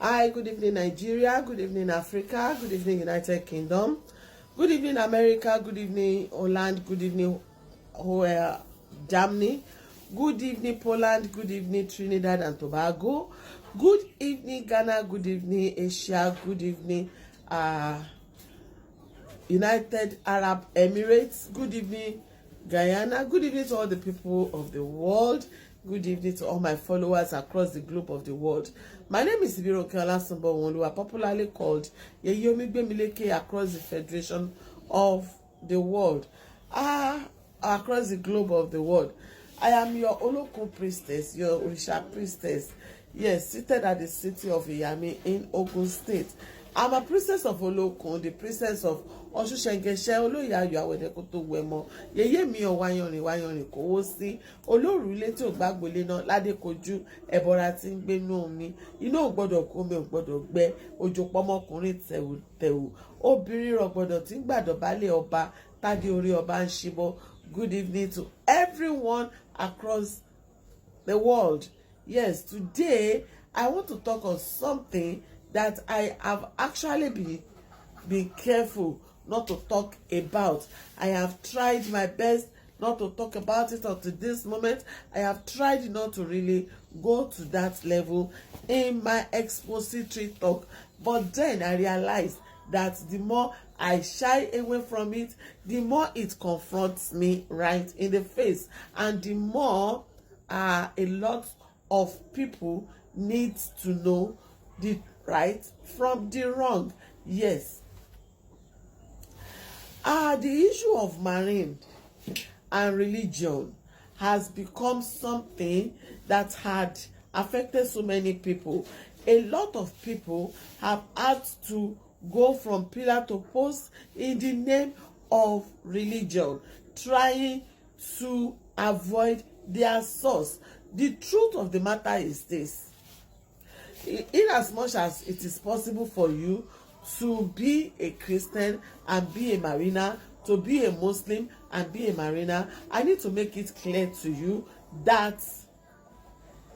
Hi, good evening, Nigeria. Good evening, Africa. Good evening, United Kingdom. Good evening, America. Good evening, Holland. Good evening, Germany. Good evening, Poland. Good evening, Trinidad and Tobago. Good evening, Ghana. Good evening, Asia. Good evening, United Arab Emirates. Good evening, Guyana. Good evening to all the people of the world. Good evening to all my followers across the globe of the world. My name is Ibironke Olasunbowonluwa, popularly called Yeye Omigbemileke, across the Federation of the world, across the globe of the world. I am your Olokun priestess, your Orisha priestess. Yes, seated at the city of Iyami in Ogun State. I'm a priestess of Olokun, the priestess of Osusengeshe Oloye Ayo Awedekoto Wemo. Yeye mi o wayanrin kówó sí. Olórùlé tí ò gbàgbólé náà ládékojú ẹbọra tí ń gbénú omi. Iná ò gbọ́dọ̀ kó, omi ò gbọ́dọ̀ gbẹ. Òjò pọmọkùnrin tẹ̀wù. Obìnrin rọ̀gbọ̀dọ̀ tí ń gbàdọ̀bálẹ̀ ọba tádé orí ọba ń ṣíbọ̀. Good evening to everyone across the world. Yes, today I want to talk on something that I have actually been careful not to talk about. I have tried my best not to talk about it up to this moment. I have tried not to really go to that level in my expository talk. But then I realized that the more I shy away from it, the more it confronts me right in the face. And the more a lot of people need to know the right from the wrong. Yes. The issue of marriage and religion has become something that had affected so many people. A lot of people have had to go from pillar to post in the name of religion, trying to avoid their source. The truth of the matter is this: in as much as it is possible for you to be a Christian and be a mariner, to be a Muslim and be a mariner, I need to make it clear to you that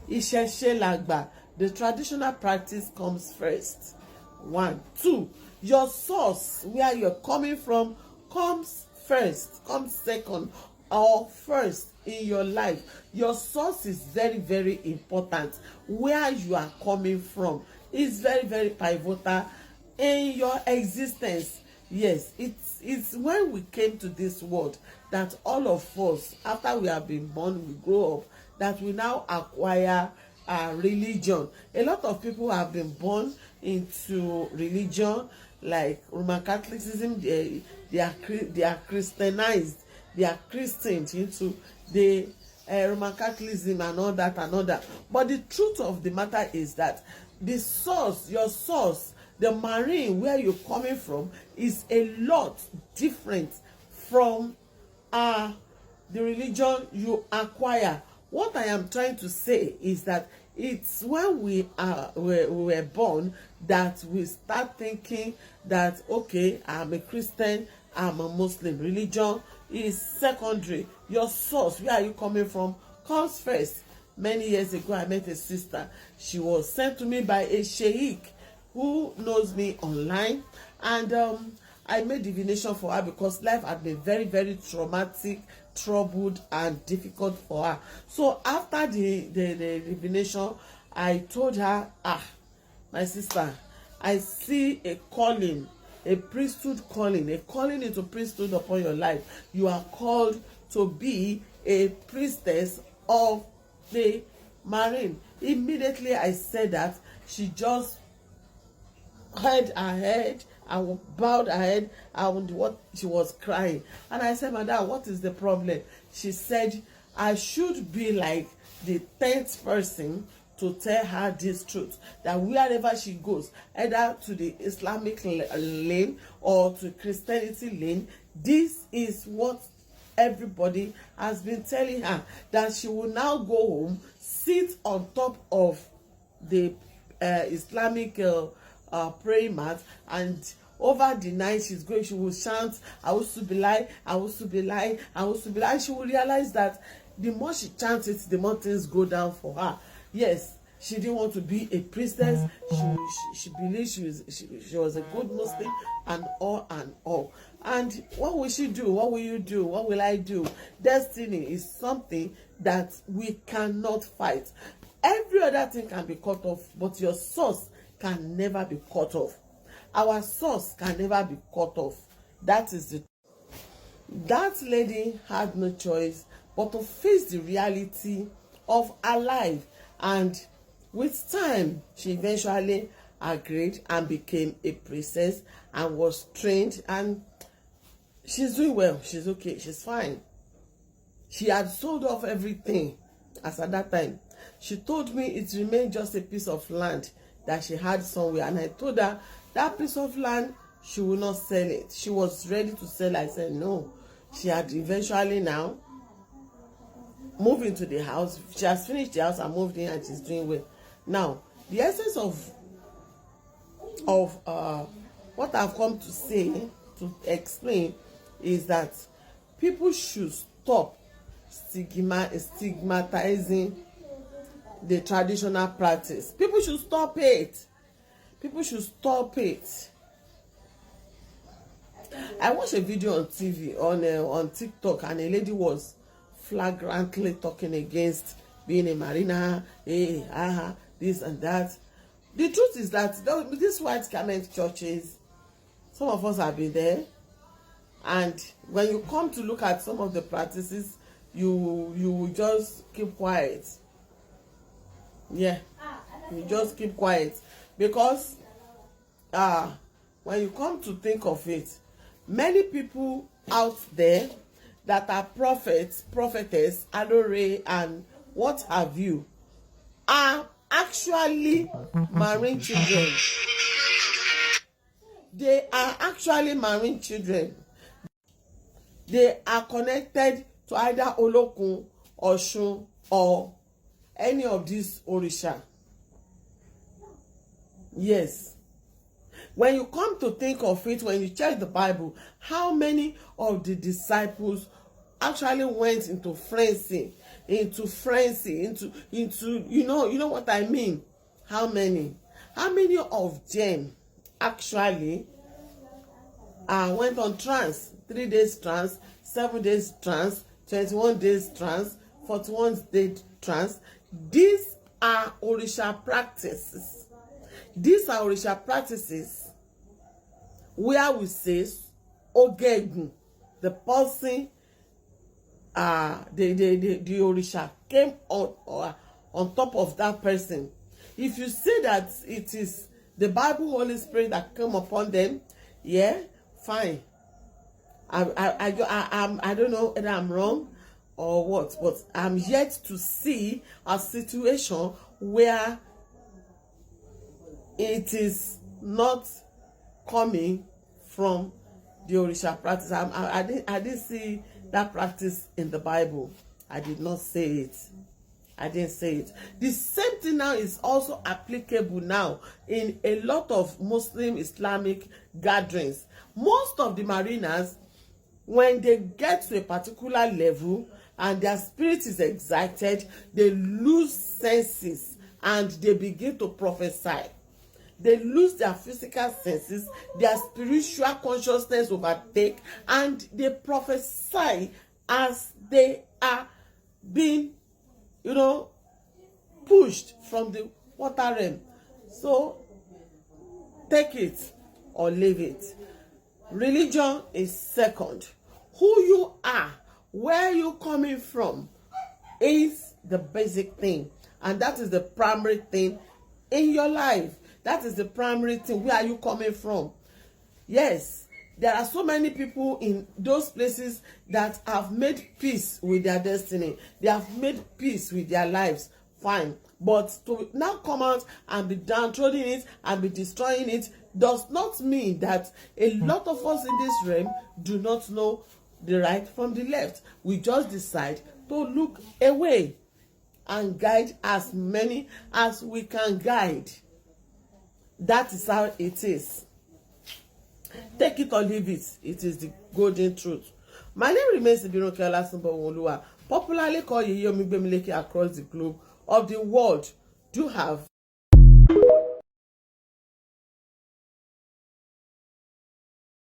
Ìṣẹ̀ṣe làgbà, the traditional practice comes first. 1. 2, your source, where you're coming from, comes first, comes second or first in your life. Your source is very, very important. Where you are coming from is very, very pivotal in your existence. Yes, it's when we came to this world that all of us, after we have been born, we grow up, that we now acquire religion. A lot of people have been born into religion, like Roman Catholicism. They are Christianized. They are Christians into the Roman Catholicism and all that. But the truth of the matter is that the source, your source, the marine where you're coming from, is a lot different from the religion you acquire. What I am trying to say is that it's when we were born that we start thinking that, okay, I'm a Christian, I'm a Muslim. Religion is secondary. Your source, where are you coming from, comes first. Many years ago, I met a sister. She was sent to me by a sheikh who knows me online, and I made divination for her because life had been very, very traumatic, troubled, and difficult for her. So after the divination, I told her, my sister, I see a calling, a priesthood calling, a calling into priesthood upon your life. You are called to be a priestess of the marine. Immediately I said that, she just held her head and bowed her head, and what she was crying. And I said, Madam, what is the problem? She said, I should be like the 10th person to tell her this truth, that wherever she goes, either to the Islamic lane or to Christianity lane, this is what everybody has been telling her, that she will now go home, sit on top of the Islamic praying mat, and over the night she will chant, I used to be lying, I used to be lying, I used to be lying. She will realize that the more she chants it, the more things go down for her. Yes, She didn't want to be a priestess. She believed she was a good Muslim and all and all. And what will she do? What will you do? What will I do? Destiny is something that we cannot fight. Every other thing can be cut off, but your source can never be cut off. Our source can never be cut off. That is the. That lady had no choice but to face the reality of her life, and with time she eventually agreed and became a priestess and was trained, and she's doing well. She's okay. She's fine. She had sold off everything as at that time. She told me it remained just a piece of land that she had somewhere, and I told her that piece of land she will not sell it. She was ready to sell. I said no. She had eventually now moved into the house. She has finished the house and moved in, and she's doing well. Now, the essence of what I've come to say, to explain, is that people should stop stigmatizing the traditional practice. People should stop it. People should stop it. I watched a video on TV, on TikTok, and a lady was flagrantly talking against being a marina, this and that. The truth is that these white garment churches, some of us have been there, and when you come to look at some of the practices, you will just keep quiet. Yeah, you just keep quiet, because when you come to think of it, many people out there that are prophets, prophetess, adore, and what have you, are actually marine children. They are actually marine children. They are connected to either Olokun, Oshun, or any of these Orisha. Yes. When you come to think of it, when you check the Bible, how many of the disciples actually went into frenzy, into you know what I mean? How many of them actually went on trance? 3 days trance, 7 days trance, 21 days trance, 41 days trance. These are Orisha practices. These are Orisha practices where we say Ogegun, the person, the Orisha came on top of that person. If you say that it is the Bible Holy Spirit that came upon them, yeah, fine. I don't know whether I'm wrong or what, but I'm yet to see a situation where it is not coming from the Orisha practice. I didn't see that practice in the Bible. I did not say it. I didn't say it. The same thing now is also applicable now in a lot of Muslim Islamic gatherings. Most of the mariners, when they get to a particular level and their spirit is excited, they lose senses and they begin to prophesy. They lose their physical senses, their spiritual consciousness overtake, and they prophesy as they are being, pushed from the water realm. So, take it or leave it. Religion is second. Who you are, where you coming from, is the basic thing. And that is the primary thing in your life. That is the primary thing. Where are you coming from? Yes, there are so many people in those places that have made peace with their destiny. They have made peace with their lives. Fine. But to now come out and be downtrodden it and be destroying it does not mean that a lot of us in this realm do not know the right from the left. We just decide to look away and guide as many as we can guide. That is how it is. Take it or leave it. It is the golden truth. My name remains Ibironke Olasunbo Oluwa, popularly called Yeye Omigbemileke across the globe of the world. do have